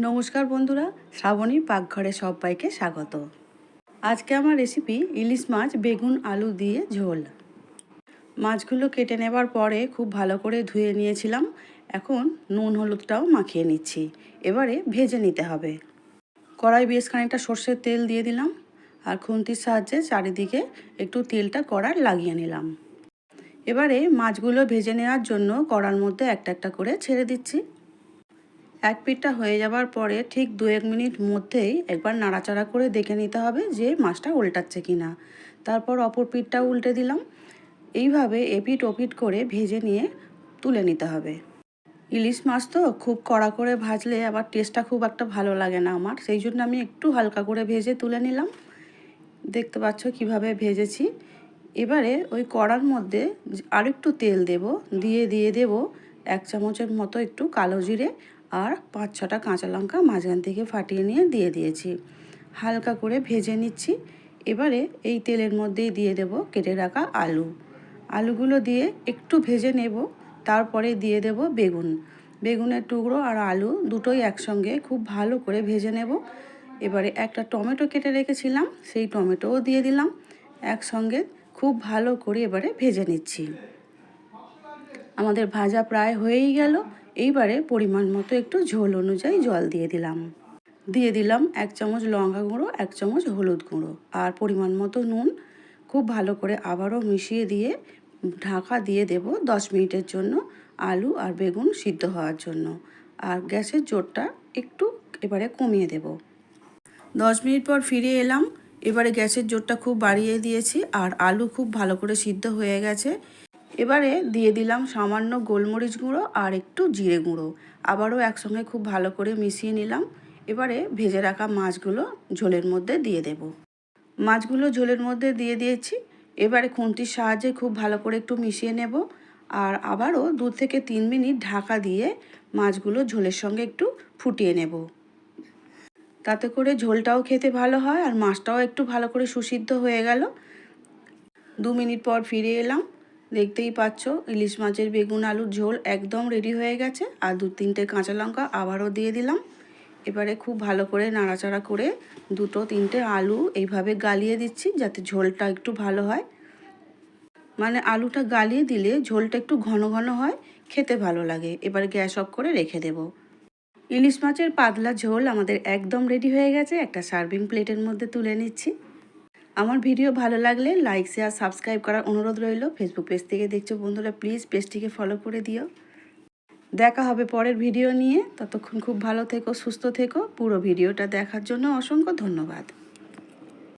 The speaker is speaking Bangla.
নমস্কার বন্ধুরা, শ্রাবণী পাকঘরে সবাইকে স্বাগত। আজকে আমার রেসিপি ইলিশ মাছ বেগুন আলু দিয়ে ঝোল। মাছগুলো কেটে নেবার পরে খুব ভালো করে ধুয়ে নিয়েছিলাম। এখন নুন হলুদটাও মাখিয়ে নিচ্ছি। এবারে ভেজে নিতে হবে। কড়াই বেশ খানিকটা সর্ষের তেল দিয়ে দিলাম আর খুন্তির সাহায্যে চারিদিকে একটু তেলটা কড়ার লাগিয়ে নিলাম। এবারে মাছগুলো ভেজে নেওয়ার জন্য কড়ার মধ্যে একটা একটা করে ছেড়ে দিচ্ছি। এক পিঠটা হয়ে যাবার পরে ঠিক 2-1 মিনিট মধ্যেই একবার নাড়াচাড়া করে দেখে নিতে হবে যে মাছটা উল্টাচ্ছে কিনা। তারপর অপর পিঠটাও উল্টে দিলাম। এইভাবে এপিঠ ওপিঠ করে ভেজে নিয়ে তুলে নিতে হবে। ইলিশ মাছ তো খুব কড়া করে ভাজলে আবার টেস্টটা খুব একটা ভালো লাগে না আমার, সেই জন্য আমি একটু হালকা করে ভেজে তুলে নিলাম। দেখতে পাচ্ছ কিভাবে ভেজেছি। এবারে ওই কড়ার মধ্যে আরেকটু তেল দিয়ে দেব 1 চামচের মতো একটু কালো জিরে আর 5-6টা কাঁচা লঙ্কা মাঝখান থেকে ফাটিয়ে নিয়ে দিয়ে দিয়েছি। হালকা করে ভেজে নিচ্ছি। এবারে এই তেলের মধ্যেই দিয়ে দেব কেটে রাখা আলুগুলো দিয়ে একটু ভেজে নেব। তারপরে দিয়ে দেব বেগুনের টুকরো আর আলু দুটোই একসঙ্গে খুব ভালো করে ভেজে নেব। এবারে একটা টমেটো কেটে রেখেছিলাম, সেই টমেটোও দিয়ে দিলাম। একসঙ্গে খুব ভালো করে এবারে ভেজে নিচ্ছি। আমাদের ভাজা প্রায় হয়েই গেল। এইবারে পরিমাণ মতো একটু ঝোল অনুযায়ী জল দিয়ে দিলাম 1 চামচ লঙ্কা গুঁড়ো, 1 চামচ হলুদ গুঁড়ো আর পরিমাণ মতো নুন। খুব ভালো করে আবারও মিশিয়ে দিয়ে ঢাকা দিয়ে দেব 10 মিনিটের জন্য আলু আর বেগুন সিদ্ধ হওয়ার জন্য। আর গ্যাসের জোরটা একটু এবারে কমিয়ে দেব। 10 মিনিট পর ফিরে এলাম। এবারে গ্যাসের জোরটা খুব বাড়িয়ে দিয়েছি আর আলু খুব ভালো করে সিদ্ধ হয়ে গেছে। এবারে দিয়ে দিলাম সামান্য গোলমরিচ গুঁড়ো আর একটু জিরে গুঁড়ো। আবারও একসঙ্গে খুব ভালো করে মিশিয়ে নিলাম। এবারে ভেজে রাখা মাছগুলো ঝোলের মধ্যে দিয়ে দেব। মাছগুলো ঝোলের মধ্যে দিয়ে দিয়েছি। এবারে খুন্তির সাহায্যে খুব ভালো করে একটু মিশিয়ে নেব আর আবারও 2 থেকে 3 মিনিট ঢাকা দিয়ে মাছগুলো ঝোলের সঙ্গে একটু ফুটিয়ে নেব। তাতে করে ঝোলটাও খেতে ভালো হয় আর মাছটাও একটু ভালো করে সুসিদ্ধ হয়ে গেল। 2 মিনিট পর ফিরে এলাম। দেখতেই পাচ্ছ ইলিশ মাছের বেগুন আলুর ঝোল একদম রেডি হয়ে গেছে। আর 2-3টে কাঁচা লঙ্কা আবারও দিয়ে দিলাম। এবারে খুব ভালো করে নাড়াচাড়া করে 2-3টে আলু এইভাবে গালিয়ে দিচ্ছি যাতে ঝোলটা একটু ভালো হয়। মানে আলুটা গালিয়ে দিলে ঝোলটা একটু ঘন ঘন হয়, খেতে ভালো লাগে। এবারে গ্যাস অফ করে রেখে দেব। ইলিশ মাছের পাতলা ঝোল আমাদের একদম রেডি হয়ে গেছে। একটা সার্ভিং প্লেটের মধ্যে তুলে নিচ্ছি। আমার ভিডিও ভালো লাগলে লাইক শেয়ার সাবস্ক্রাইব করার অনুরোধ রইল। ফেসবুক পেজ থেকে দেখছো বন্ধুরা, প্লিজ পেজটিকে ফলো করে দিও। দেখা হবে পরের ভিডিও নিয়ে। ততক্ষণ খুব ভালো থেকো, সুস্থ থেকো। পুরো ভিডিওটা দেখার জন্য অসংখ্য ধন্যবাদ।